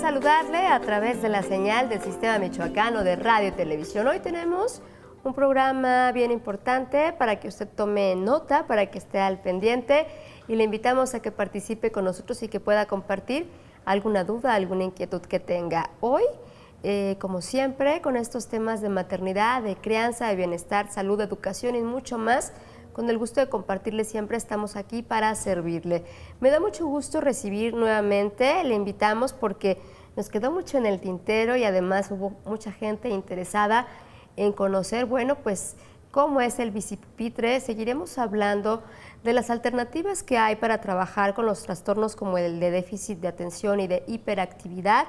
Saludarle a través de la señal del Sistema Michoacano de Radio y Televisión. Hoy tenemos un programa bien importante para que usted tome nota, para que esté al pendiente, y le invitamos a que participe con nosotros y que pueda compartir alguna duda, alguna inquietud que tenga. Hoy, como siempre, con estos temas de maternidad, de crianza, de bienestar, salud, educación y mucho más, con el gusto de compartirle, siempre estamos aquí para servirle. Me da mucho gusto recibir nuevamente, le invitamos porque nos quedó mucho en el tintero y además hubo mucha gente interesada en conocer, bueno, pues cómo es el bicipupitre. Seguiremos hablando de las alternativas que hay para trabajar con los trastornos como el de déficit de atención y de hiperactividad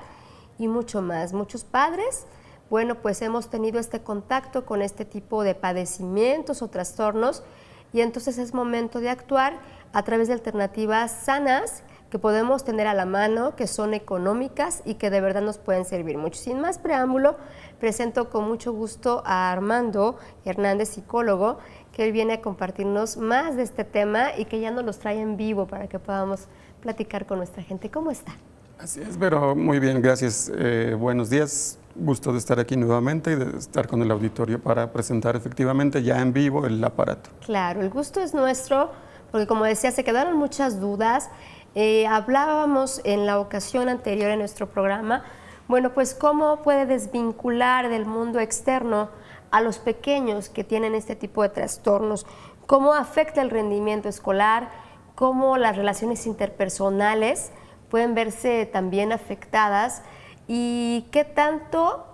y mucho más. Muchos padres, bueno, pues hemos tenido este contacto con este tipo de padecimientos o trastornos, y entonces es momento de actuar a través de alternativas sanas que podemos tener a la mano, que son económicas y que de verdad nos pueden servir mucho. Sin más preámbulo, presento con mucho gusto a Armando Hernández, psicólogo, que hoy viene a compartirnos más de este tema y que ya nos los trae en vivo para que podamos platicar con nuestra gente. ¿Cómo está? Así es, pero muy bien, gracias. Buenos días. Gusto de estar aquí nuevamente y de estar con el auditorio para presentar efectivamente ya en vivo el aparato. Claro, el gusto es nuestro, porque como decía, se quedaron muchas dudas. Hablábamos en la ocasión anterior en nuestro programa, bueno, pues cómo puede desvincular del mundo externo a los pequeños que tienen este tipo de trastornos, cómo afecta el rendimiento escolar, cómo las relaciones interpersonales pueden verse también afectadas, y qué tanto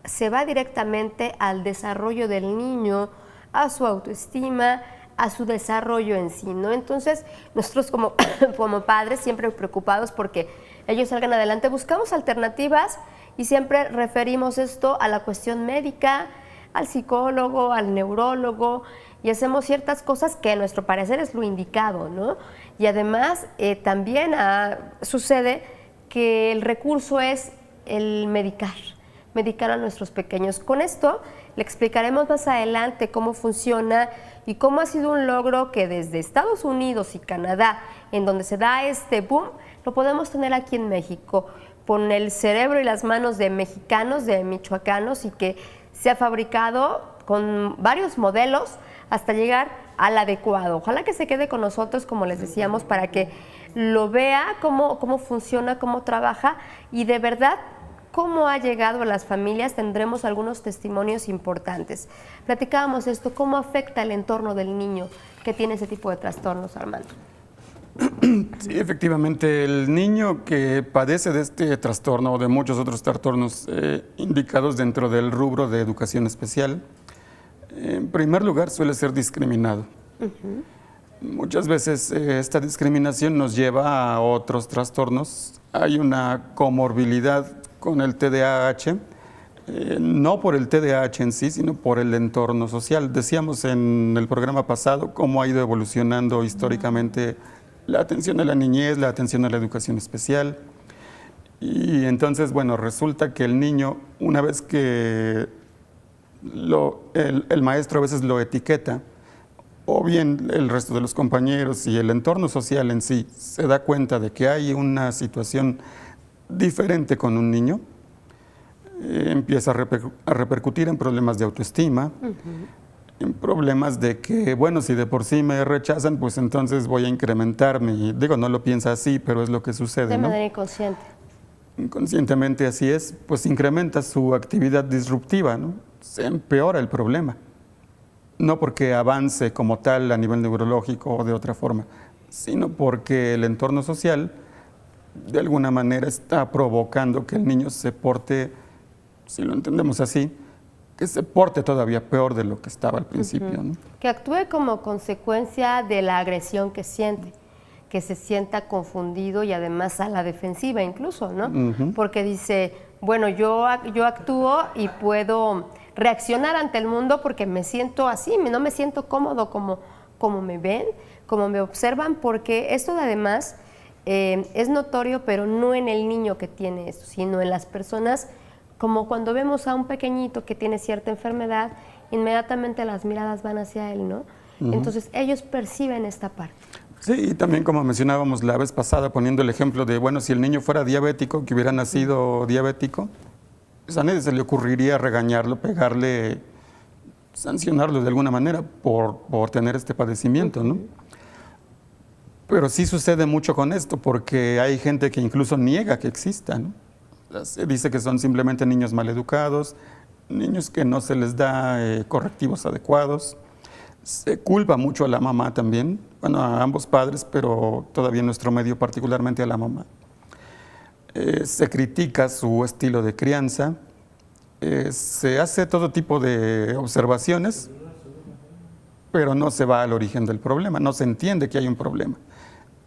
se va directamente al desarrollo del niño, a su autoestima, a su desarrollo en sí, ¿no? Entonces, nosotros como padres, siempre preocupados porque ellos salgan adelante, buscamos alternativas y siempre referimos esto a la cuestión médica, al psicólogo, al neurólogo, y hacemos ciertas cosas que a nuestro parecer es lo indicado, ¿no? Y además también sucede que el recurso es el medicar a nuestros pequeños. Con esto le explicaremos más adelante cómo funciona y cómo ha sido un logro que desde Estados Unidos y Canadá, en donde se da este boom, lo podemos tener aquí en México, con el cerebro y las manos de mexicanos, de michoacanos, y que se ha fabricado con varios modelos hasta llegar al adecuado. Ojalá que se quede con nosotros, como les decíamos, para que lo vea cómo funciona, cómo trabaja y de verdad cómo ha llegado a las familias. Tendremos algunos testimonios importantes. Platicábamos esto, cómo afecta el entorno del niño que tiene ese tipo de trastornos, Armando. Sí, efectivamente, el niño que padece de este trastorno o de muchos otros trastornos indicados dentro del rubro de educación especial, en primer lugar suele ser discriminado. Muchas veces esta discriminación nos lleva a otros trastornos. Hay una comorbilidad con el TDAH, no por el TDAH en sí, sino por el entorno social. Decíamos en el programa pasado cómo ha ido evolucionando históricamente la atención a la niñez, la atención a la educación especial. Y entonces, bueno, resulta que el niño, una vez que el maestro a veces lo etiqueta, o bien el resto de los compañeros y el entorno social en sí se da cuenta de que hay una situación diferente con un niño, empieza a repercutir en problemas de autoestima, en problemas de que, bueno, si de por sí me rechazan, pues entonces voy a incrementar mi, digo, no lo piensa así, pero es lo que sucede, de ¿no? manera inconsciente. Inconscientemente así es, pues incrementa su actividad disruptiva, ¿no? Se empeora el problema. No porque avance como tal a nivel neurológico o de otra forma, sino porque el entorno social de alguna manera está provocando que el niño se porte, si lo entendemos así, que se porte todavía peor de lo que estaba al principio, ¿no? Que actúe como consecuencia de la agresión que siente, que se sienta confundido y además a la defensiva incluso, ¿no? Porque dice, bueno, yo actúo y puedo reaccionar ante el mundo porque me siento así, no me siento cómodo como me ven, como me observan, porque esto además es notorio, pero no en el niño que tiene esto, sino en las personas, como cuando vemos a un pequeñito que tiene cierta enfermedad, inmediatamente las miradas van hacia él, ¿no? Entonces ellos perciben esta parte. Sí, y también como mencionábamos la vez pasada, poniendo el ejemplo de, bueno, si el niño fuera diabético, que hubiera nacido diabético, pues a nadie se le ocurriría regañarlo, pegarle, sancionarlo de alguna manera por tener este padecimiento, ¿no? Pero sí sucede mucho con esto, porque hay gente que incluso niega que exista, ¿no? Se dice que son simplemente niños maleducados, niños que no se les da correctivos adecuados. Se culpa mucho a la mamá también, bueno, a ambos padres, pero todavía en nuestro medio particularmente a la mamá. Se critica su estilo de crianza, se hace todo tipo de observaciones, pero no se va al origen del problema, no se entiende que hay un problema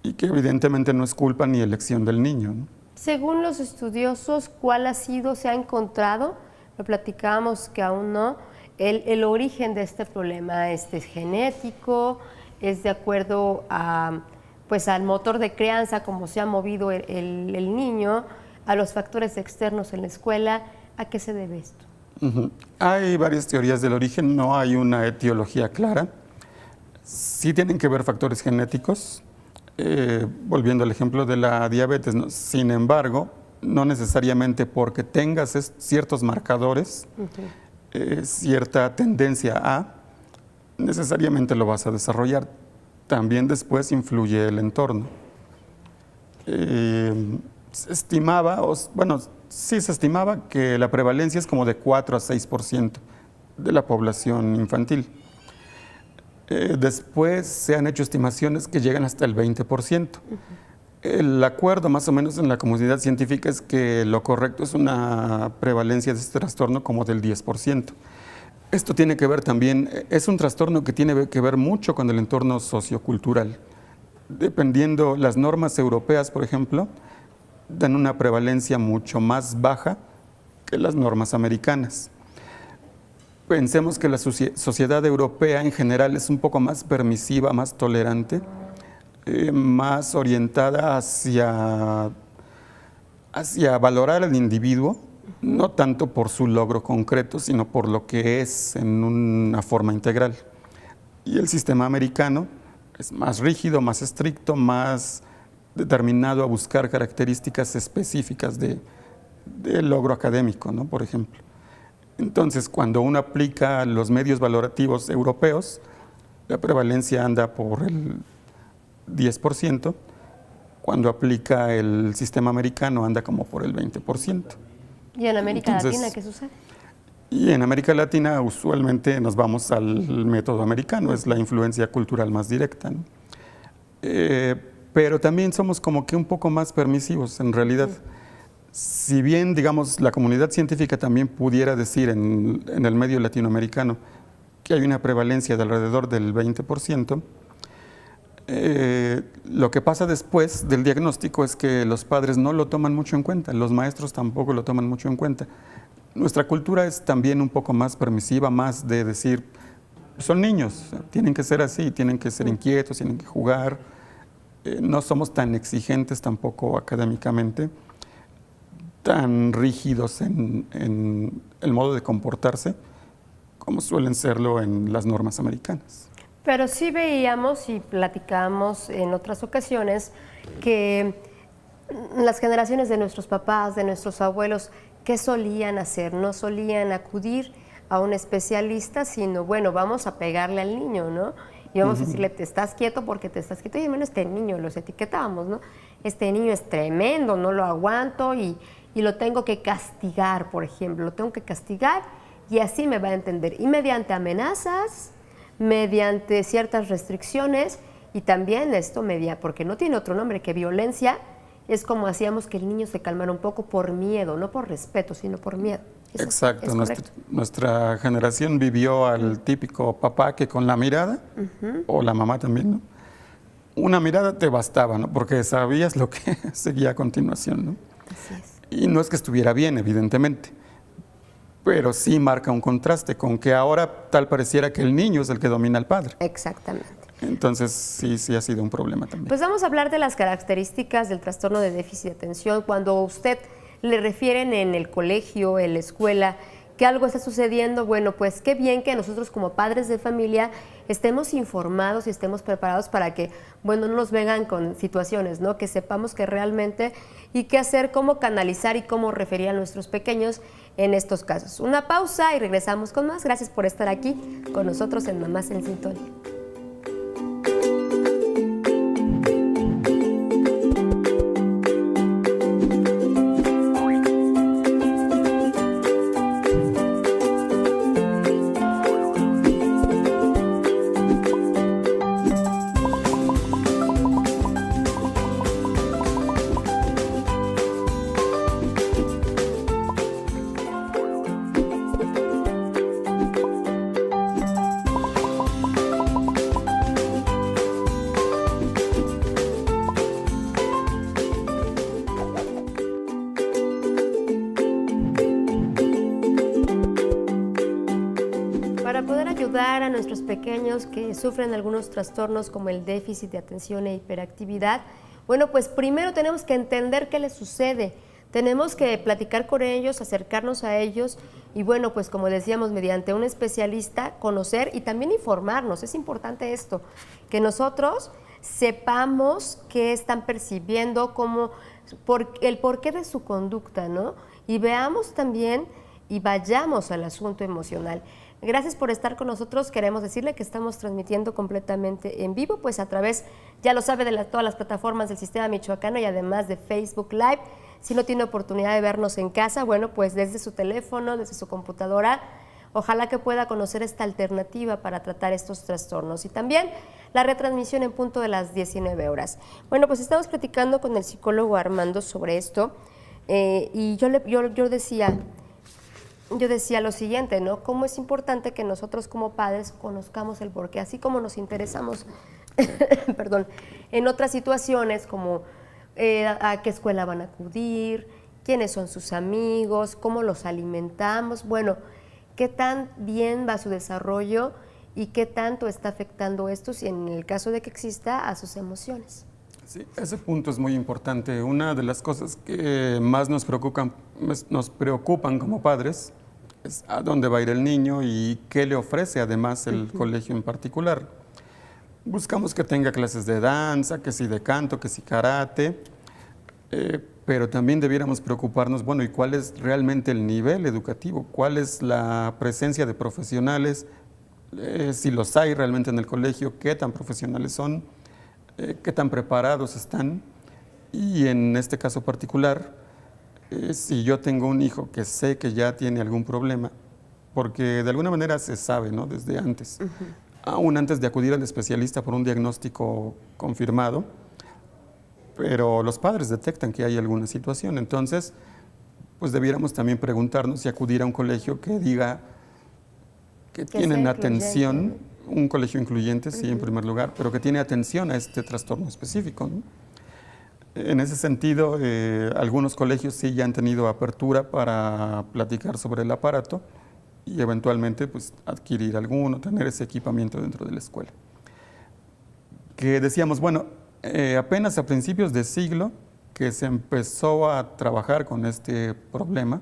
y que evidentemente no es culpa ni elección del niño, ¿no? Según los estudiosos, ¿cuál se ha encontrado? Lo platicábamos que aún no. El origen de este problema es genético, es de acuerdo pues al motor de crianza, cómo se ha movido el niño, a los factores externos en la escuela. ¿A qué se debe esto? Hay varias teorías del origen, no hay una etiología clara. Sí tienen que ver factores genéticos, volviendo al ejemplo de la diabetes, ¿no? Sin embargo, no necesariamente porque tengas ciertos marcadores, cierta tendencia a, necesariamente lo vas a desarrollar. También después influye el entorno. Se estimaba, sí se estimaba que la prevalencia es como de 4 a 6% de la población infantil. Después se han hecho estimaciones que llegan hasta el 20%. El acuerdo más o menos en la comunidad científica es que lo correcto es una prevalencia de este trastorno como del 10%. Esto tiene que ver también, es un trastorno que tiene que ver mucho con el entorno sociocultural. Dependiendo, las normas europeas, por ejemplo, dan una prevalencia mucho más baja que las normas americanas. Pensemos que la sociedad europea en general es un poco más permisiva, más tolerante, más orientada hacia valorar al individuo, no tanto por su logro concreto, sino por lo que es en una forma integral. Y el sistema americano es más rígido, más estricto, más determinado a buscar características específicas del logro académico, ¿no? Por ejemplo. Entonces, cuando uno aplica los medios valorativos europeos, la prevalencia anda por el 10%, cuando aplica el sistema americano anda como por el 20%. ¿Y en América Latina qué sucede? Y en América Latina usualmente nos vamos al método americano, es la influencia cultural más directa, ¿no? Pero también somos como que un poco más permisivos en realidad. Si bien, digamos, la comunidad científica también pudiera decir en el medio latinoamericano que hay una prevalencia de alrededor del 20%, lo que pasa después del diagnóstico es que los padres no lo toman mucho en cuenta, los maestros tampoco lo toman mucho en cuenta. Nuestra cultura es también un poco más permisiva, más de decir, son niños, tienen que ser así, tienen que ser inquietos, tienen que jugar. No somos tan exigentes tampoco académicamente, tan rígidos en el modo de comportarse como suelen serlo en las normas americanas. Pero sí veíamos y platicábamos en otras ocasiones que las generaciones de nuestros papás, de nuestros abuelos, ¿qué solían hacer? No solían acudir a un especialista, sino, bueno, vamos a pegarle al niño, ¿no? Y vamos a decirle, te estás quieto porque te estás quieto. Y bueno, este niño, los etiquetábamos, ¿no? Este niño es tremendo, no lo aguanto y lo tengo que castigar, por ejemplo. Lo tengo que castigar y así me va a entender. Y mediante amenazas, mediante ciertas restricciones y también esto porque no tiene otro nombre que violencia, es como hacíamos que el niño se calmara un poco por miedo, no por respeto, sino por miedo. Eso exacto, nuestra generación vivió al típico papá que con la mirada, o la mamá también, ¿no? una mirada te bastaba, ¿no? Porque sabías lo que seguía a continuación, ¿no? Así es. Y no es que estuviera bien, evidentemente, pero sí marca un contraste con que ahora tal pareciera que el niño es el que domina al padre. Exactamente. Entonces sí ha sido un problema también. Pues vamos a hablar de las características del trastorno de déficit de atención. Cuando a usted le refieren en el colegio, en la escuela, que algo está sucediendo, bueno, pues qué bien que nosotros como padres de familia estemos informados y estemos preparados para que, bueno, no nos vengan con situaciones, ¿no? Que sepamos que realmente y qué hacer, cómo canalizar y cómo referir a nuestros pequeños en estos casos. Una pausa y regresamos con más. Gracias por estar aquí con nosotros en Mamás en Sintonía. Para poder ayudar a nuestros pequeños que sufren algunos trastornos como el déficit de atención e hiperactividad, bueno, pues primero tenemos que entender qué les sucede, tenemos que platicar con ellos, acercarnos a ellos y bueno, pues como decíamos, mediante un especialista, conocer y también informarnos. Es importante esto, que nosotros sepamos qué están percibiendo, el porqué de su conducta, ¿no? Y veamos también y vayamos al asunto emocional. Gracias por estar con nosotros. Queremos decirle que estamos transmitiendo completamente en vivo, pues a través, ya lo sabe, de todas las plataformas del Sistema Michoacano y además de Facebook Live. Si no tiene oportunidad de vernos en casa, bueno, pues desde su teléfono, desde su computadora, ojalá que pueda conocer esta alternativa para tratar estos trastornos. Y también la retransmisión en punto de las 19 horas. Bueno, pues estamos platicando con el psicólogo Armando sobre esto y yo decía lo siguiente, ¿no? Cómo es importante que nosotros como padres conozcamos el porqué, así como nos interesamos, perdón, en otras situaciones como a qué escuela van a acudir, quiénes son sus amigos, cómo los alimentamos, bueno, qué tan bien va su desarrollo y qué tanto está afectando esto, si en el caso de que exista, a sus emociones. Sí, ese punto es muy importante. Una de las cosas que más nos preocupan como padres es a dónde va a ir el niño y qué le ofrece además el colegio en particular. Buscamos que tenga clases de danza, que sí de canto, que sí karate, pero también debiéramos preocuparnos, bueno, ¿y cuál es realmente el nivel educativo? ¿Cuál es la presencia de profesionales? Si los hay realmente en el colegio, ¿qué tan profesionales son? ¿Qué tan preparados están? Y en este caso particular, si yo tengo un hijo que sé que ya tiene algún problema, porque de alguna manera se sabe, ¿no? Desde antes, aún antes de acudir al especialista por un diagnóstico confirmado, pero los padres detectan que hay alguna situación, entonces pues debiéramos también preguntarnos y acudir a un colegio que diga que tienen atención, un colegio incluyente, sí, en primer lugar, pero que tiene atención a este trastorno específico, ¿no? En ese sentido, algunos colegios sí ya han tenido apertura para platicar sobre el aparato y eventualmente pues, adquirir alguno, tener ese equipamiento dentro de la escuela. Que decíamos, bueno, apenas a principios de siglo que se empezó a trabajar con este problema,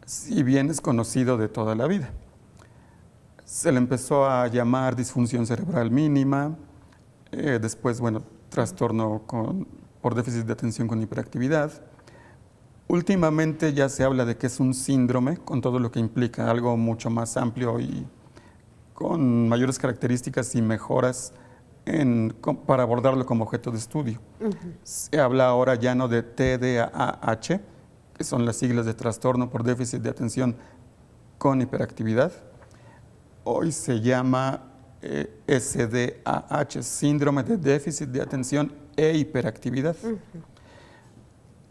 si bien es conocido de toda la vida. Se le empezó a llamar disfunción cerebral mínima, después, bueno, trastorno por déficit de atención con hiperactividad. Últimamente ya se habla de que es un síndrome, con todo lo que implica, algo mucho más amplio y con mayores características y mejoras para abordarlo como objeto de estudio. Se habla ahora ya no de TDAH, que son las siglas de trastorno por déficit de atención con hiperactividad. Hoy se llama SDAH, síndrome de déficit de atención e hiperactividad.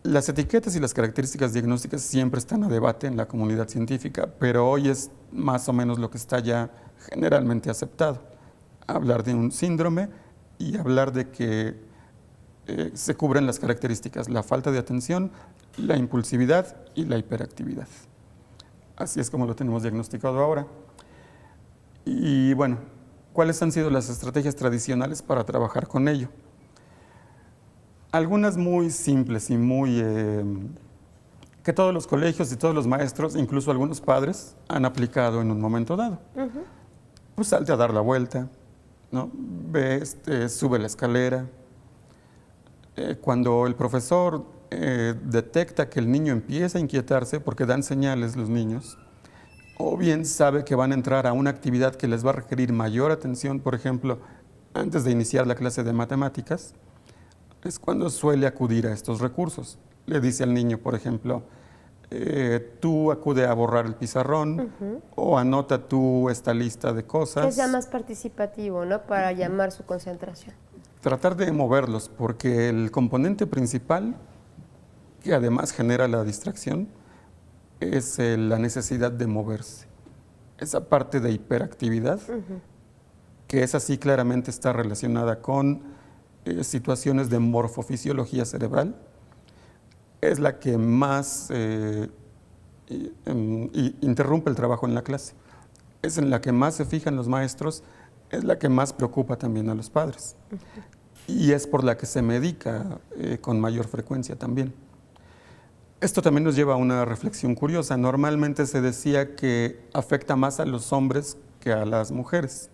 Las etiquetas y las características diagnósticas siempre están a debate en la comunidad científica, pero hoy es más o menos lo que está ya generalmente aceptado. Hablar de un síndrome y hablar de que se cubren las características, la falta de atención, la impulsividad y la hiperactividad. Así es como lo tenemos diagnosticado ahora. Y bueno, ¿cuáles han sido las estrategias tradicionales para trabajar con ello? Algunas muy simples y muy que todos los colegios y todos los maestros, incluso algunos padres, han aplicado en un momento dado. Pues salte a dar la vuelta, ¿no? Ve, sube la escalera. Cuando el profesor detecta que el niño empieza a inquietarse, porque dan señales los niños, o bien sabe que van a entrar a una actividad que les va a requerir mayor atención, por ejemplo, antes de iniciar la clase de matemáticas, es cuando suele acudir a estos recursos. Le dice al niño, por ejemplo, tú acude a borrar el pizarrón o anota tú esta lista de cosas. Que sea más participativo, ¿no? Para llamar su concentración. Tratar de moverlos, porque el componente principal, que además genera la distracción, es la necesidad de moverse. Esa parte de hiperactividad, que esa sí claramente está relacionada con situaciones de morfofisiología cerebral, es la que más interrumpe el trabajo en la clase. Es en la que más se fijan los maestros, es la que más preocupa también a los padres. Y es por la que se medica con mayor frecuencia también. Esto también nos lleva a una reflexión curiosa. Normalmente se decía que afecta más a los hombres que a las mujeres.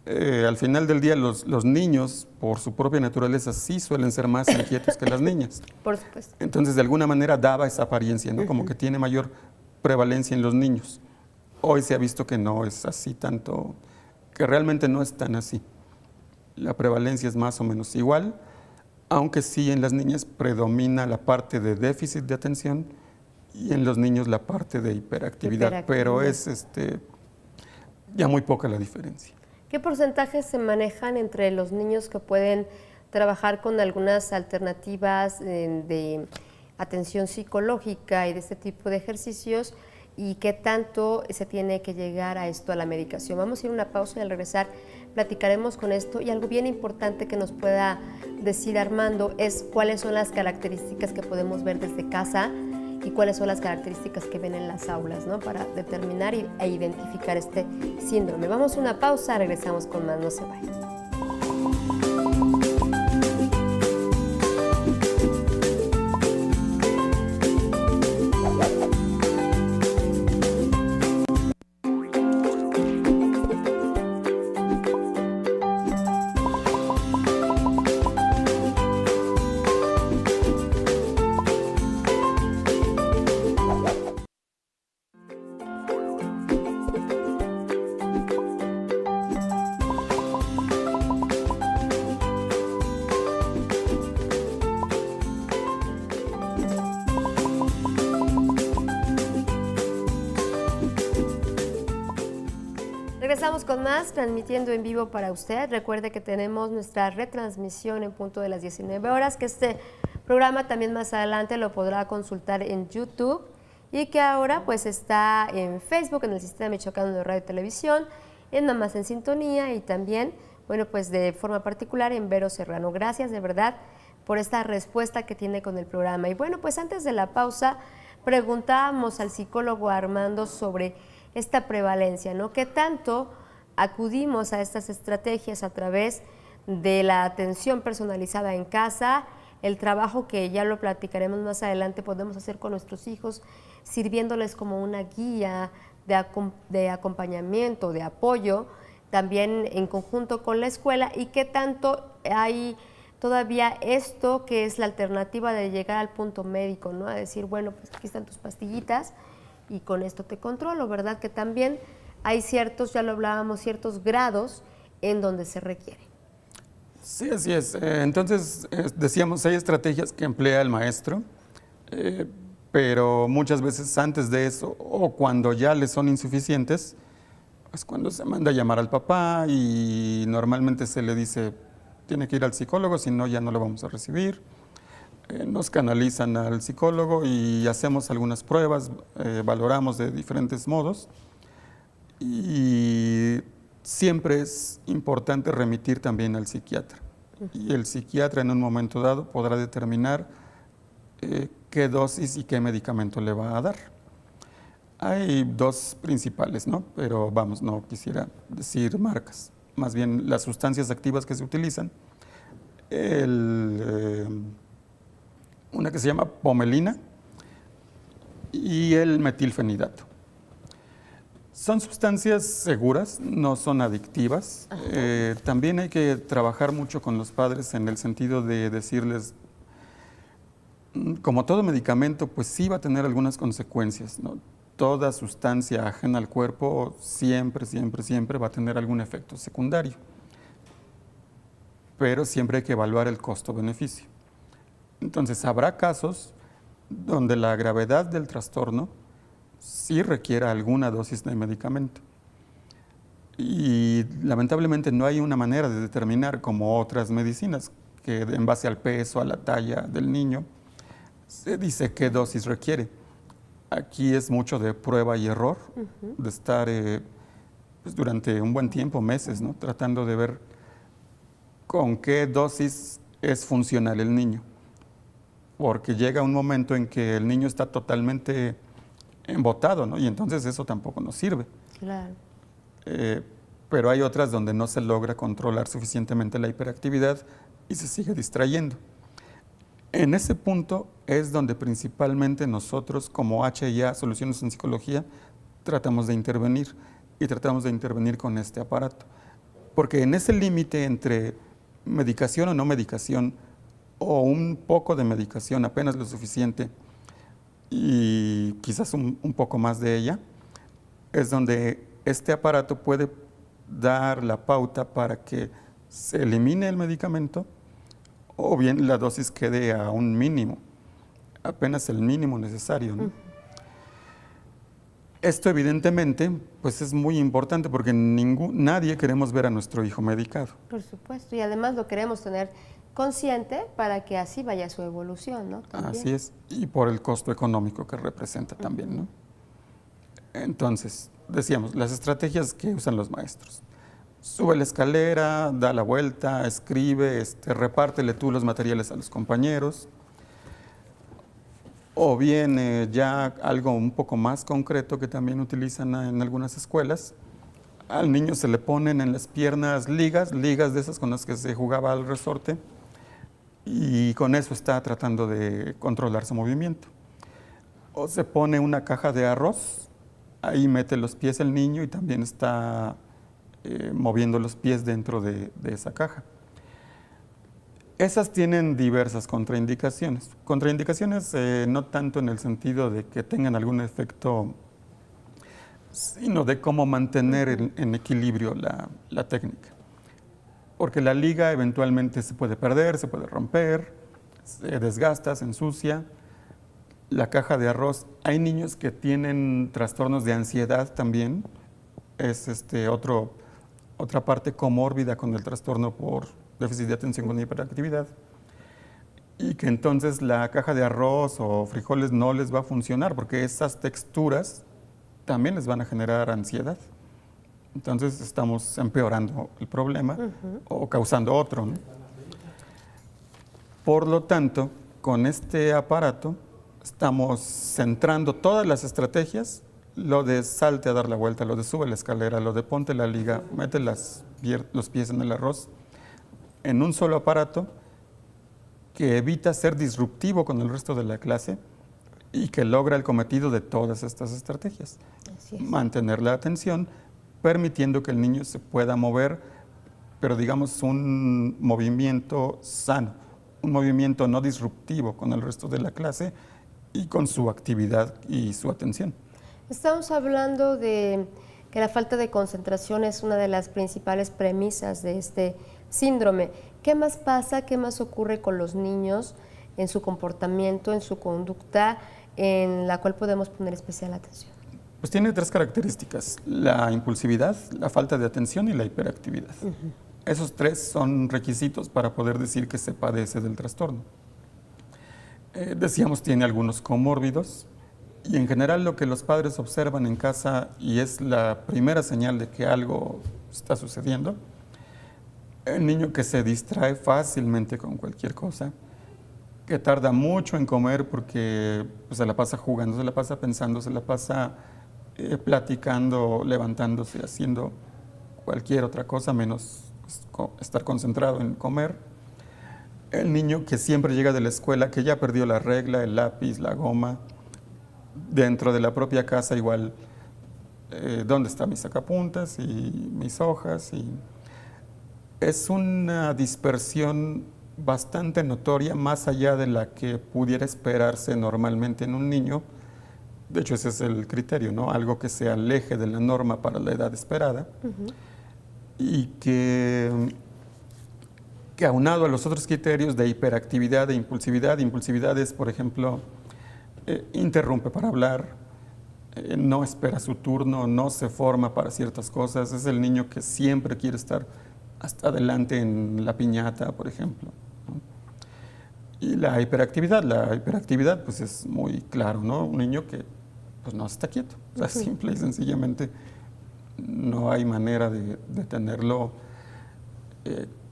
Al final del día, los niños, por su propia naturaleza, sí suelen ser más inquietos que las niñas. Por supuesto. Entonces, de alguna manera daba esa apariencia, ¿no? Como que tiene mayor prevalencia en los niños. Hoy se ha visto que no es así tanto, que realmente no es tan así. La prevalencia es más o menos igual, aunque sí en las niñas predomina la parte de déficit de atención y en los niños la parte de hiperactividad. Pero es ya muy poca la diferencia. ¿Qué porcentajes se manejan entre los niños que pueden trabajar con algunas alternativas de atención psicológica y de este tipo de ejercicios? ¿Y qué tanto se tiene que llegar a esto, a la medicación? Vamos a ir a una pausa y al regresar platicaremos con esto. Y algo bien importante que nos pueda decir Armando es cuáles son las características que podemos ver desde casa y cuáles son las características que ven en las aulas, ¿no? Para determinar e identificar este síndrome. Vamos a una pausa, regresamos con más, no se vayan. Regresamos con más, transmitiendo en vivo para usted. Recuerde que tenemos nuestra retransmisión en punto de las 19 horas, que este programa también más adelante lo podrá consultar en YouTube y que ahora pues está en Facebook, en el Sistema Michoacano de Radio y Televisión, en Mamás en Sintonía y también, bueno, pues de forma particular en Vero Serrano. Gracias de verdad por esta respuesta que tiene con el programa. Y bueno, pues antes de la pausa preguntábamos al psicólogo Armando sobre esta prevalencia, ¿no? ¿Qué tanto acudimos a estas estrategias a través de la atención personalizada en casa, el trabajo que ya lo platicaremos más adelante podemos hacer con nuestros hijos, sirviéndoles como una guía de acompañamiento, de apoyo, también en conjunto con la escuela, y qué tanto hay todavía esto que es la alternativa de llegar al punto médico, ¿no? A decir, bueno, pues aquí están tus pastillitas y con esto te controlo, ¿verdad? Que también hay ciertos, ya lo hablábamos, ciertos grados en donde se requiere. Sí, así es. Entonces, decíamos, hay estrategias que emplea el maestro, pero muchas veces antes de eso, o cuando ya le son insuficientes, es cuando se manda a llamar al papá y normalmente se le dice, tiene que ir al psicólogo, si no, ya no lo vamos a recibir. Nos canalizan al psicólogo y hacemos algunas pruebas, valoramos de diferentes modos y siempre es importante remitir también al psiquiatra. Y el psiquiatra en un momento dado podrá determinar qué dosis y qué medicamento le va a dar. Hay dos principales, ¿no? Pero vamos, no quisiera decir marcas. Más bien las sustancias activas que se utilizan. Una que se llama pomelina y el metilfenidato. Son sustancias seguras, no son adictivas. También hay que trabajar mucho con los padres en el sentido de decirles, como todo medicamento, pues sí va a tener algunas consecuencias, ¿no? Toda sustancia ajena al cuerpo siempre va a tener algún efecto secundario. Pero siempre hay que evaluar el costo-beneficio. Entonces, habrá casos donde la gravedad del trastorno sí requiera alguna dosis de medicamento. Y lamentablemente no hay una manera de determinar, como otras medicinas, que en base al peso, a la talla del niño, se dice qué dosis requiere. Aquí es mucho de prueba y error, de estar pues durante un buen tiempo, meses, ¿no? Tratando de ver con qué dosis es funcional el niño. Porque llega un momento en que el niño está totalmente embotado, ¿no? Y entonces eso tampoco nos sirve. Claro. Pero hay otras donde no se logra controlar suficientemente la hiperactividad y se sigue distrayendo. En ese punto es donde principalmente nosotros, como HIA Soluciones en Psicología, tratamos de intervenir, y tratamos de intervenir con este aparato. Porque en ese límite entre medicación o no medicación, o un poco de medicación, apenas lo suficiente, y quizás un poco más de ella, es donde este aparato puede dar la pauta para que se elimine el medicamento o bien la dosis quede a un mínimo, apenas el mínimo necesario, ¿no? Esto evidentemente pues es muy importante porque nadie queremos ver a nuestro hijo medicado. Por supuesto, y además lo queremos tener consciente para que así vaya su evolución, ¿no? También. Así es, y por el costo económico que representa también, ¿no? Entonces, decíamos, las estrategias que usan los maestros. Sube la escalera, da la vuelta, escribe, repártele tú los materiales a los compañeros. O bien ya algo un poco más concreto que también utilizan en algunas escuelas. Al niño se le ponen en las piernas ligas de esas con las que se jugaba al resorte, y con eso está tratando de controlar su movimiento. O se pone una caja de arroz, ahí mete los pies el niño y también está moviendo los pies dentro de esa caja. Esas tienen diversas contraindicaciones. Contraindicaciones no tanto en el sentido de que tengan algún efecto, sino de cómo mantener en equilibrio la técnica. Porque la liga eventualmente se puede perder, se puede romper, se desgasta, se ensucia. La caja de arroz, hay niños que tienen trastornos de ansiedad también, es otra parte comórbida con el trastorno por déficit de atención con hiperactividad, y que entonces la caja de arroz o frijoles no les va a funcionar porque esas texturas también les van a generar ansiedad. Entonces estamos empeorando el problema o causando otro, ¿no? Por lo tanto, con este aparato estamos centrando todas las estrategias, lo de salte a dar la vuelta, lo de sube la escalera, lo de ponte la liga, mete los pies en el arroz, en un solo aparato que evita ser disruptivo con el resto de la clase y que logra el cometido de todas estas estrategias. Así es. Mantener la atención, permitiendo que el niño se pueda mover, pero digamos un movimiento sano, un movimiento no disruptivo con el resto de la clase y con su actividad y su atención. Estamos hablando de que la falta de concentración es una de las principales premisas de este síndrome. ¿Qué más pasa? ¿Qué más ocurre con los niños en su comportamiento, en su conducta, en la cual podemos poner especial atención? Pues tiene tres características: la impulsividad, la falta de atención y la hiperactividad. Esos tres son requisitos para poder decir que se padece del trastorno. Decíamos, tiene algunos comórbidos, y en general lo que los padres observan en casa, y es la primera señal de que algo está sucediendo. El niño que se distrae fácilmente con cualquier cosa, que tarda mucho en comer porque pues, se la pasa jugando, se la pasa pensando, se la pasa platicando, levantándose, haciendo cualquier otra cosa menos pues, estar concentrado en comer. El niño que siempre llega de la escuela, que ya perdió la regla, el lápiz, la goma, dentro de la propia casa igual, ¿dónde están mis sacapuntas y mis hojas? Y es una dispersión bastante notoria, más allá de la que pudiera esperarse normalmente en un niño. De hecho, ese es el criterio, ¿no? Algo que se aleje de la norma para la edad esperada y que aunado a los otros criterios de hiperactividad e impulsividad. Impulsividad es, por ejemplo, interrumpe para hablar, no espera su turno, no se forma para ciertas cosas. Es el niño que siempre quiere estar hasta adelante en la piñata, por ejemplo, ¿no? Y la hiperactividad pues es muy claro, ¿no? Un niño que pues no está quieto, o sea, simple y sencillamente no hay manera de tenerlo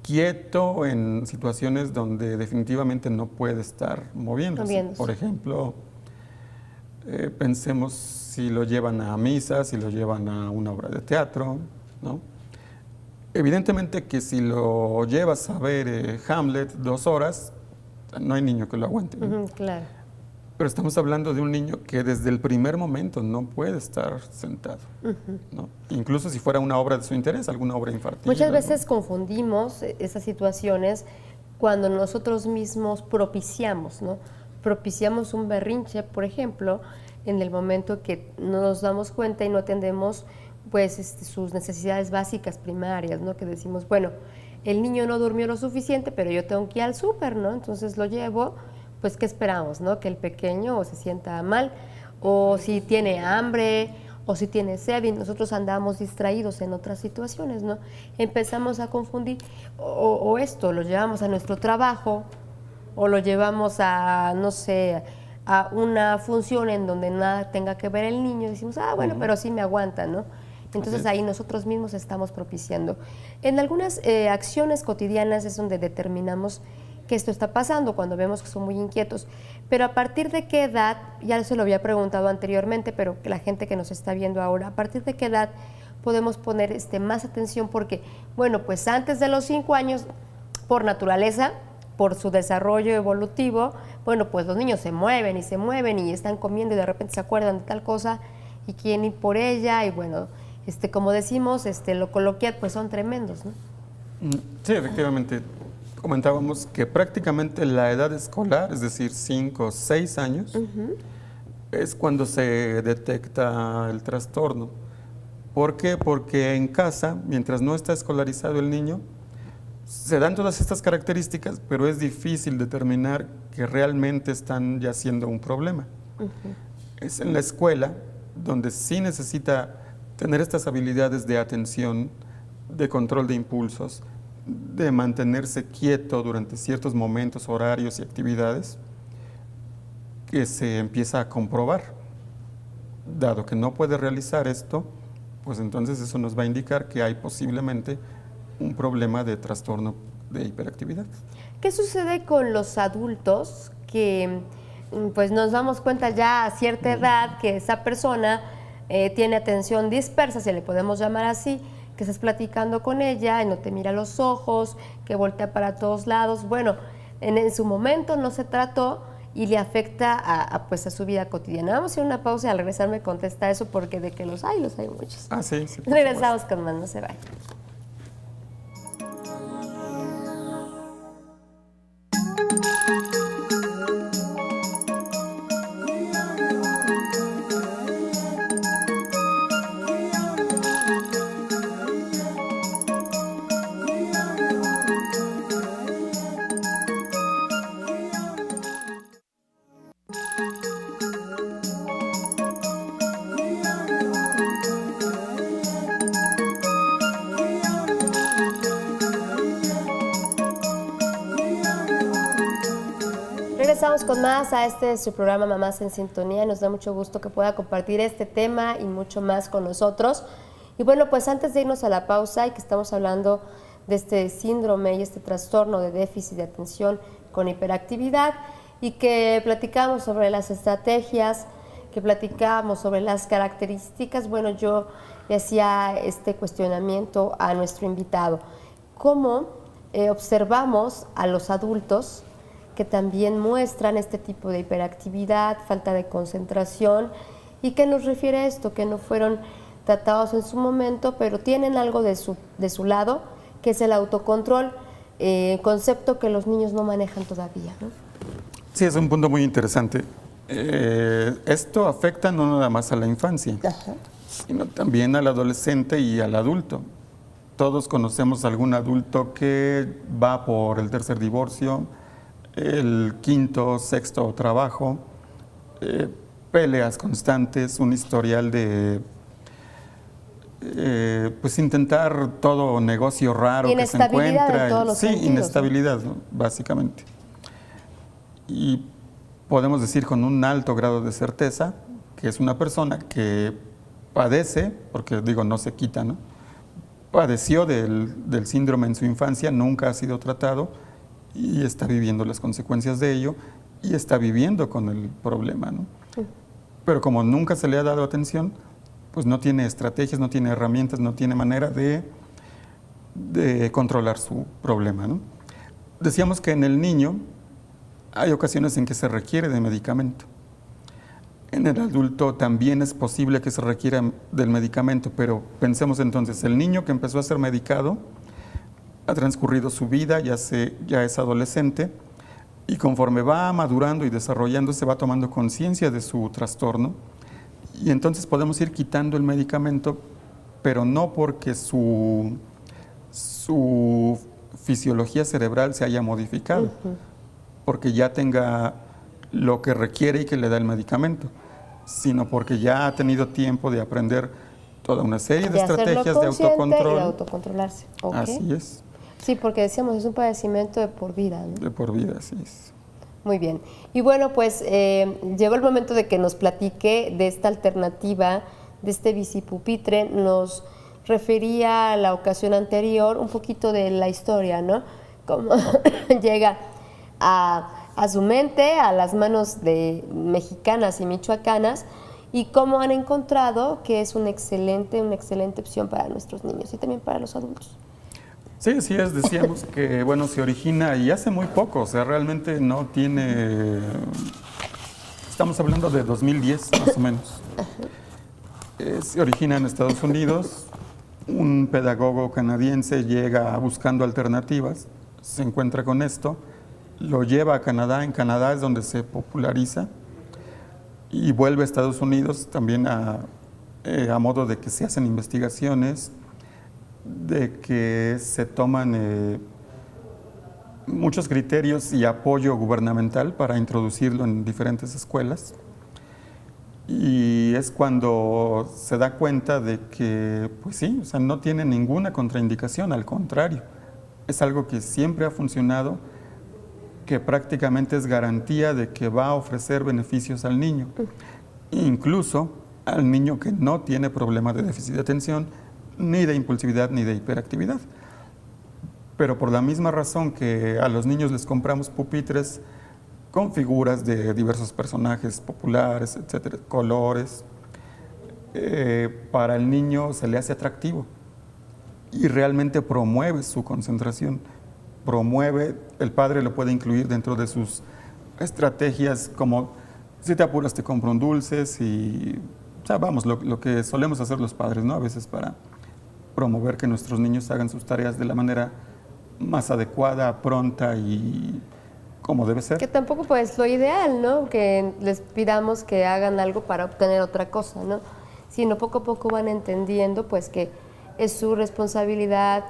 quieto en situaciones donde definitivamente no puede estar moviéndose. Por ejemplo, pensemos si lo llevan a misa, si lo llevan a una obra de teatro, ¿no? Evidentemente que si lo llevas a ver Hamlet 2 horas, no hay niño que lo aguante, ¿no? Claro. Pero estamos hablando de un niño que desde el primer momento no puede estar sentado, ¿no? Incluso si fuera una obra de su interés, alguna obra infantil. Muchas veces confundimos esas situaciones cuando nosotros mismos propiciamos, ¿no? Propiciamos un berrinche, por ejemplo, en el momento que no nos damos cuenta y no atendemos pues sus necesidades básicas primarias, ¿no? Que decimos, bueno, el niño no durmió lo suficiente, pero yo tengo que ir al súper, ¿no? Entonces lo llevo, pues ¿qué esperamos, no? Que el pequeño o se sienta mal, o si tiene hambre, o si tiene sed, y nosotros andamos distraídos en otras situaciones, ¿no? Empezamos a confundir, o esto, lo llevamos a nuestro trabajo, o lo llevamos a, no sé, a una función en donde nada tenga que ver el niño, y decimos, bueno, pero sí me aguanta, ¿no? Entonces ahí nosotros mismos estamos propiciando. En algunas acciones cotidianas es donde determinamos que esto está pasando, cuando vemos que son muy inquietos. Pero ¿a partir de qué edad? Ya se lo había preguntado anteriormente, pero la gente que nos está viendo ahora, ¿a partir de qué edad podemos poner más atención? Porque, bueno, pues antes de los 5 años, por naturaleza, por su desarrollo evolutivo, bueno, pues los niños se mueven y están comiendo y de repente se acuerdan de tal cosa y quieren ir por ella y bueno, como decimos, lo coloquial, pues son tremendos, ¿no? Sí, efectivamente. Comentábamos que prácticamente la edad escolar, es decir, 5 o 6 años, es cuando se detecta el trastorno. ¿Por qué? Porque en casa, mientras no está escolarizado el niño, se dan todas estas características, pero es difícil determinar que realmente están ya siendo un problema. Es en la escuela donde sí necesita tener estas habilidades de atención, de control de impulsos, de mantenerse quieto durante ciertos momentos, horarios y actividades, que se empieza a comprobar. Dado que no puede realizar esto, pues entonces eso nos va a indicar que hay posiblemente un problema de trastorno de hiperactividad. ¿Qué sucede con los adultos que pues nos damos cuenta ya a cierta edad que esa persona tiene atención dispersa, si le podemos llamar así, que estás platicando con ella y no te mira a los ojos, que voltea para todos lados? Bueno, en su momento no se trató y le afecta pues a su vida cotidiana. Vamos a hacer una pausa y al regresar me contesta eso, porque de que los hay muchos. Sí. Regresamos con más, no se vayan. Regresamos con más a su programa Mamás en Sintonía. Nos da mucho gusto que pueda compartir este tema y mucho más con nosotros. Y bueno, pues antes de irnos a la pausa y que estamos hablando de este síndrome y este trastorno de déficit de atención con hiperactividad y que platicamos sobre las estrategias, que platicamos sobre las características, bueno, yo le hacía este cuestionamiento a nuestro invitado. ¿Cómo observamos a los adultos que también muestran este tipo de hiperactividad, falta de concentración? ¿Y qué nos refiere a esto? Que no fueron tratados en su momento, pero tienen algo de su lado, que es el autocontrol, concepto que los niños no manejan todavía, ¿no? Sí, es un punto muy interesante. Esto afecta no nada más a la infancia, Ajá. sino también al adolescente y al adulto. Todos conocemos algún adulto que va por el tercer divorcio, el quinto, sexto trabajo, peleas constantes, un historial de pues intentar todo negocio raro que se encuentra. En todos los sentidos, inestabilidad, ¿no? Básicamente. Y podemos decir con un alto grado de certeza que es una persona que padece, porque digo, no se quita, ¿no? Padeció del síndrome en su infancia, nunca ha sido tratado y está viviendo las consecuencias de ello y está viviendo con el problema, ¿no? Sí. Pero como nunca se le ha dado atención, pues no tiene estrategias, no tiene herramientas, no tiene manera de controlar su problema, ¿no? Decíamos que en el niño hay ocasiones en que se requiere de medicamento. En el adulto también es posible que se requiera del medicamento, pero pensemos entonces, el niño que empezó a ser medicado ha transcurrido su vida, ya es adolescente, y conforme va madurando y desarrollándose va tomando conciencia de su trastorno, y entonces podemos ir quitando el medicamento, pero no porque su fisiología cerebral se haya modificado, porque ya tenga lo que requiere y que le da el medicamento, sino porque ya ha tenido tiempo de aprender toda una serie de estrategias de autocontrol. Y de autocontrolarse. Okay. Así es. Sí, porque decíamos, es un padecimiento de por vida, ¿no? De por vida, así es. Muy bien. Y bueno, pues llegó el momento de que nos platique de esta alternativa, de este bicipupitre. Nos refería a la ocasión anterior un poquito de la historia, ¿no? Cómo llega a su mente, a las manos de mexicanas y michoacanas, y cómo han encontrado que es una excelente opción para nuestros niños y también para los adultos. Sí, así es, decíamos que, bueno, se origina y hace muy poco, o sea, realmente no tiene, estamos hablando de 2010 más o menos. Se origina en Estados Unidos, un pedagogo canadiense llega buscando alternativas, se encuentra con esto, lo lleva a Canadá, en Canadá es donde se populariza, y vuelve a Estados Unidos también a modo de que se hacen investigaciones, de que se toman muchos criterios y apoyo gubernamental para introducirlo en diferentes escuelas. Y es cuando se da cuenta de que, pues sí, o sea, no tiene ninguna contraindicación, al contrario, es algo que siempre ha funcionado, que prácticamente es garantía de que va a ofrecer beneficios al niño, incluso al niño que no tiene problema de déficit de atención, ni de impulsividad, ni de hiperactividad. Pero por la misma razón que a los niños les compramos pupitres con figuras de diversos personajes populares, etcétera, colores, para el niño se le hace atractivo y realmente promueve su concentración, el padre lo puede incluir dentro de sus estrategias, como si te apuras te compro un dulce, o sea, vamos, lo que solemos hacer los padres, ¿no? A veces para promover que nuestros niños hagan sus tareas de la manera más adecuada, pronta y como debe ser. Que tampoco pues lo ideal, ¿no? Que les pidamos que hagan algo para obtener otra cosa, ¿no? Sino poco a poco van entendiendo pues que es su responsabilidad,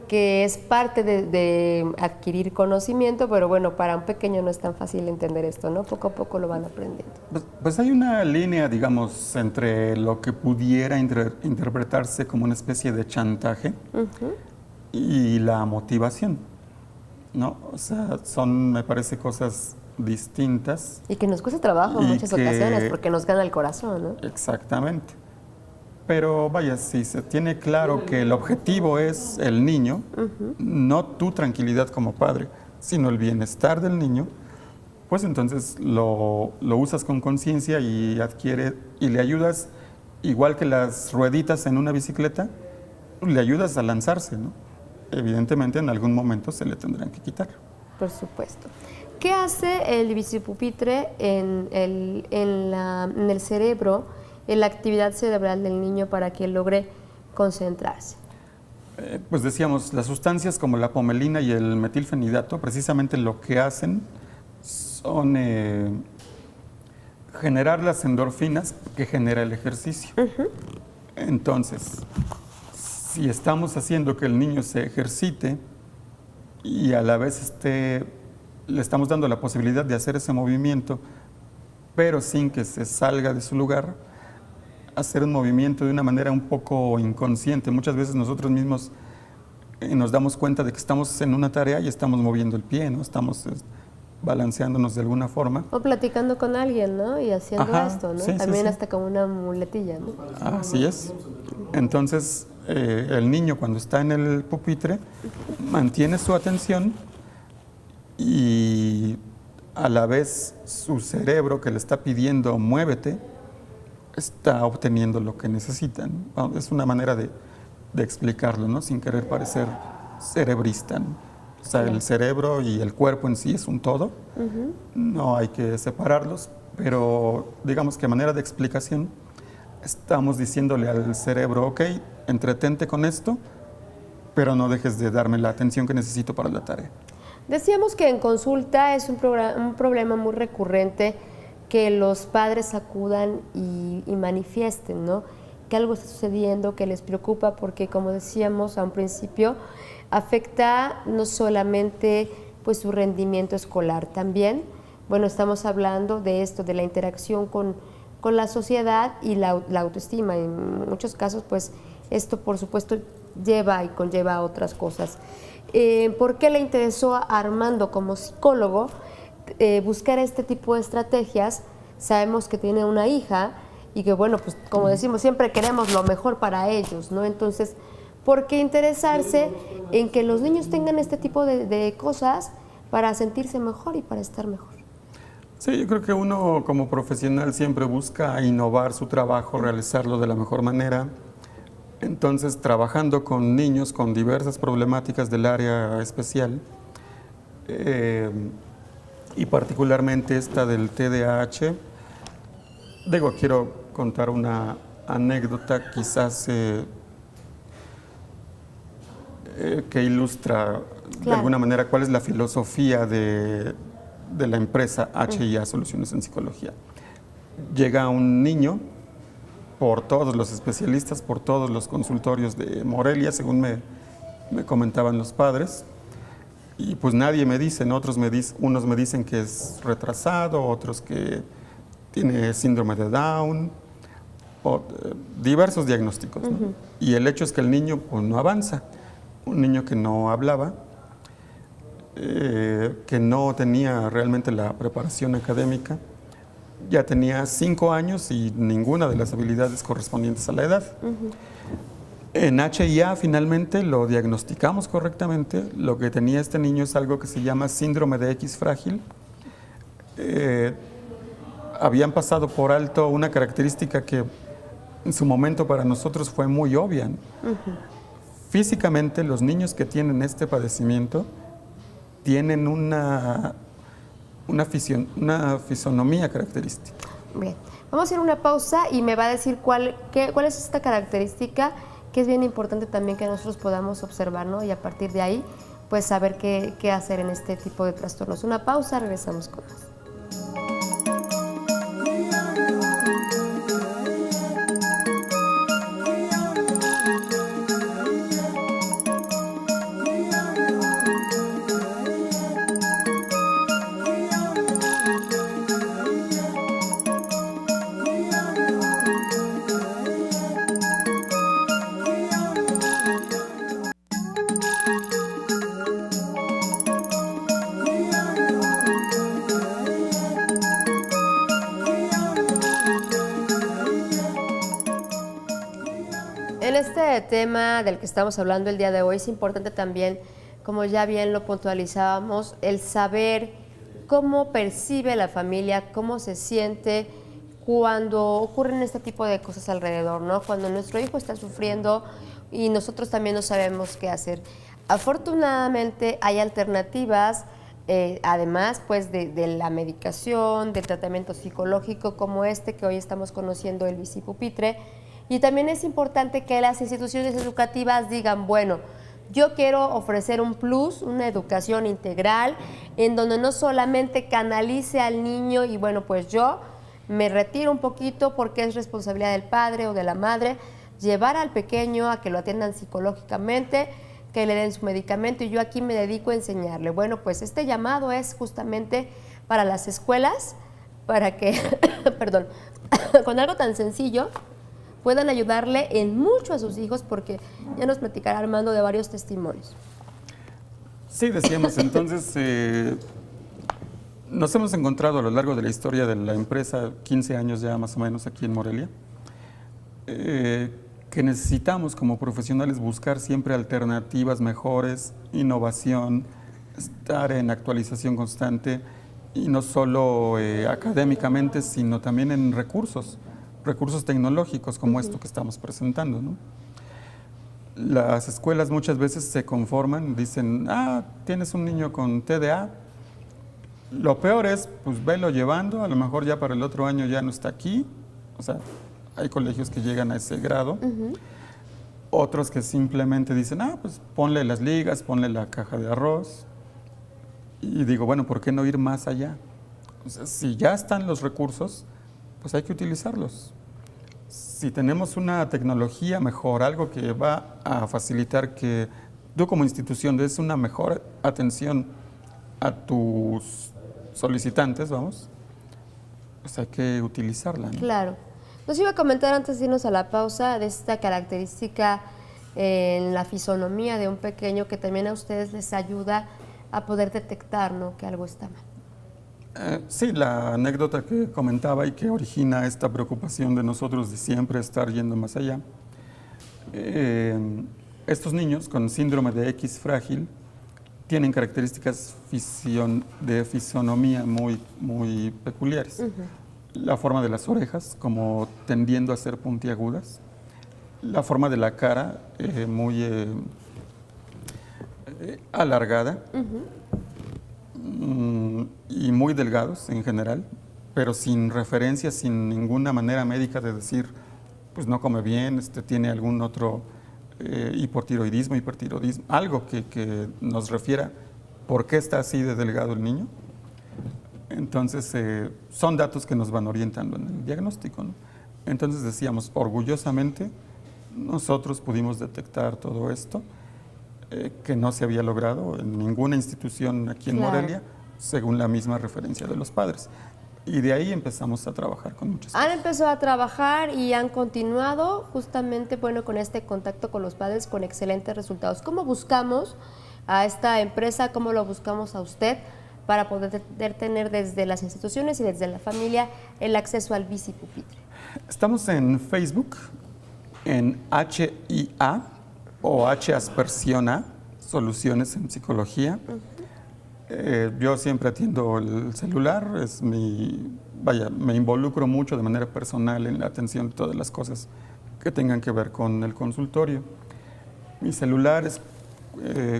que es parte de adquirir conocimiento, pero bueno, para un pequeño no es tan fácil entender esto, ¿no? Poco a poco lo van aprendiendo. Pues hay una línea, digamos, entre lo que pudiera interpretarse como una especie de chantaje y la motivación, ¿no? O sea, son, me parece, cosas distintas. Y que nos cuesta trabajo en muchas ocasiones porque nos gana el corazón, ¿no? Exactamente. Pero vaya, si se tiene claro que el objetivo es el niño, no tu tranquilidad como padre, sino el bienestar del niño, pues entonces lo usas con conciencia y le ayudas, igual que las rueditas en una bicicleta, le ayudas a lanzarse, ¿no? Evidentemente en algún momento se le tendrán que quitar. Por supuesto. ¿Qué hace el bicipupitre en el cerebro, en la actividad cerebral del niño para que logre concentrarse? Pues decíamos, las sustancias como la pomelina y el metilfenidato, precisamente lo que hacen son generar las endorfinas que genera el ejercicio. Entonces, si estamos haciendo que el niño se ejercite y a la vez le estamos dando la posibilidad de hacer ese movimiento, pero sin que se salga de su lugar, hacer un movimiento de una manera un poco inconsciente. Muchas veces nosotros mismos nos damos cuenta de que estamos en una tarea y estamos moviendo el pie, ¿no? Estamos balanceándonos de alguna forma. O platicando con alguien, ¿no? Y haciendo esto, ¿no? Sí, También sí. hasta como una muletilla, ¿no? Así es. Entonces, el niño cuando está en el pupitre mantiene su atención y a la vez su cerebro que le está pidiendo muévete, está obteniendo lo que necesitan. Es una manera de explicarlo, ¿no? Sin querer parecer cerebrista, ¿no? O sea, el cerebro y el cuerpo en sí es un todo, no hay que separarlos, pero digamos que a manera de explicación estamos diciéndole al cerebro, ok, entretente con esto, pero no dejes de darme la atención que necesito para la tarea. Decíamos que en consulta es un problema muy recurrente que los padres acudan y manifiesten, ¿no? Que algo está sucediendo, que les preocupa, porque como decíamos a un principio, afecta no solamente pues su rendimiento escolar, también, bueno, estamos hablando de esto, de la interacción con la sociedad y la autoestima. En muchos casos, pues, esto por supuesto lleva y conlleva a otras cosas. ¿Por qué le interesó a Armando como psicólogo buscar este tipo de estrategias? Sabemos que tiene una hija y que, bueno, pues como decimos, siempre queremos lo mejor para ellos, ¿no? Entonces, ¿por qué interesarse en que los niños tengan este tipo de cosas para sentirse mejor y para estar mejor? Sí, yo creo que uno como profesional siempre busca innovar su trabajo, realizarlo de la mejor manera. Entonces, trabajando con niños con diversas problemáticas del área especial, y particularmente esta del TDAH, quiero contar una anécdota quizás que ilustra de alguna manera cuál es la filosofía de la empresa HIA Soluciones en Psicología. Llega un niño por todos los especialistas, por todos los consultorios de Morelia, según me comentaban los padres, y pues nadie me dice, ¿no? Unos me dicen que es retrasado, otros que tiene síndrome de Down, diversos diagnósticos, ¿no? Y el hecho es que el niño pues, no avanza. Un niño que no hablaba, que no tenía realmente la preparación académica, ya tenía 5 años y ninguna de las habilidades correspondientes a la edad. En HIA finalmente lo diagnosticamos correctamente. Lo que tenía este niño es algo que se llama síndrome de X frágil. Habían pasado por alto una característica que en su momento para nosotros fue muy obvia, ¿no? Físicamente, los niños que tienen este padecimiento tienen una fisonomía característica. Bien, vamos a hacer una pausa y me va a decir cuál es esta característica, que es bien importante también que nosotros podamos observar, ¿no? Y a partir de ahí, pues saber qué hacer en este tipo de trastornos. Una pausa, regresamos con más. en este tema del que estamos hablando el día de hoy es importante también, como ya bien lo puntualizábamos, el saber cómo percibe la familia, cómo se siente cuando ocurren este tipo de cosas alrededor, ¿no? Cuando nuestro hijo está sufriendo y nosotros también no sabemos qué hacer. Afortunadamente hay alternativas, además pues de la medicación, del tratamiento psicológico como este que hoy estamos conociendo, el bicipupitre, y también es importante que las instituciones educativas digan, bueno, yo quiero ofrecer un plus, una educación integral, en donde no solamente canalice al niño y bueno, pues yo me retiro un poquito porque es responsabilidad del padre o de la madre llevar al pequeño a que lo atiendan psicológicamente, que le den su medicamento y yo aquí me dedico a enseñarle. Bueno, pues este llamado es justamente para las escuelas, para que, perdón, con algo tan sencillo puedan ayudarle en mucho a sus hijos, porque ya nos platicará Armando de varios testimonios. Sí, decíamos entonces, nos hemos encontrado a lo largo de la historia de la empresa, 15 años ya más o menos aquí en Morelia, que necesitamos como profesionales buscar siempre alternativas mejores, innovación, estar en actualización constante y no solo académicamente, sino también en recursos tecnológicos como esto que estamos presentando, ¿no? Las escuelas muchas veces se conforman, dicen, tienes un niño con TDA, lo peor es, pues velo llevando, a lo mejor ya para el otro año ya no está aquí, o sea, hay colegios que llegan a ese grado, otros que simplemente dicen, pues ponle las ligas, ponle la caja de arroz, y digo, bueno, ¿por qué no ir más allá? O sea, si ya están los recursos, pues hay que utilizarlos. Si tenemos una tecnología mejor, algo que va a facilitar que tú como institución des una mejor atención a tus solicitantes, pues hay que utilizarla, ¿no? Claro. Nos iba a comentar antes de irnos a la pausa de esta característica en la fisonomía de un pequeño que también a ustedes les ayuda a poder detectar, ¿no?, que algo está mal. Sí, la anécdota que comentaba y que origina esta preocupación de nosotros de siempre estar yendo más allá. Estos niños con síndrome de X frágil tienen características de fisonomía muy peculiares. La forma de las orejas, como tendiendo a ser puntiagudas. La forma de la cara, muy alargada. Y muy delgados en general, pero sin referencia, sin ninguna manera médica de decir, pues no come bien, tiene algún otro hipotiroidismo, hipertiroidismo, algo que nos refiera por qué está así de delgado el niño. Entonces, son datos que nos van orientando en el diagnóstico, ¿no? Entonces decíamos, orgullosamente, nosotros pudimos detectar todo esto, que no se había logrado en ninguna institución aquí en Morelia, según la misma referencia de los padres. Y de ahí empezamos a trabajar con muchas cosas. Han empezado a trabajar y han continuado justamente, bueno, con este contacto con los padres con excelentes resultados. ¿Cómo buscamos a esta empresa, cómo lo buscamos a usted para poder tener desde las instituciones y desde la familia el acceso al bicipupitre? Estamos en Facebook, en HIA o H aspersiona, Soluciones en Psicología. Yo siempre atiendo el celular, me involucro mucho de manera personal en la atención de todas las cosas que tengan que ver con el consultorio. Mi celular es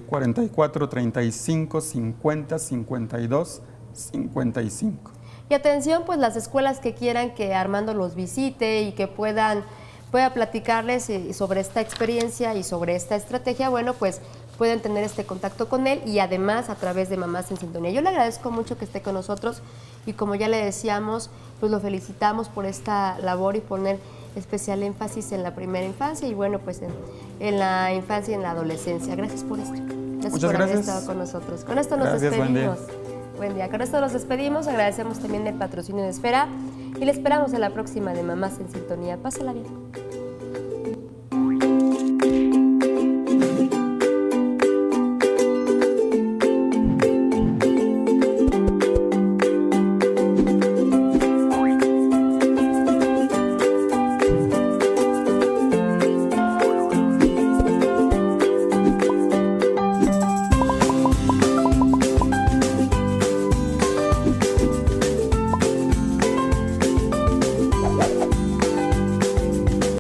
44 35 50 52 55. Y atención, pues las escuelas que quieran que Armando los visite y que pueda platicarles sobre esta experiencia y sobre esta estrategia, bueno, pues pueden tener este contacto con él y además a través de Mamás en Sintonía. Yo le agradezco mucho que esté con nosotros y como ya le decíamos, pues lo felicitamos por esta labor y poner especial énfasis en la primera infancia y bueno, pues en la infancia y en la adolescencia. Gracias por esto. Muchas por haber gracias. estado con nosotros. Con esto nos Gracias, despedimos. Buen día. Con esto nos despedimos. Agradecemos también el patrocinio de Esfera y le esperamos en la próxima de Mamás en Sintonía. Pásala bien.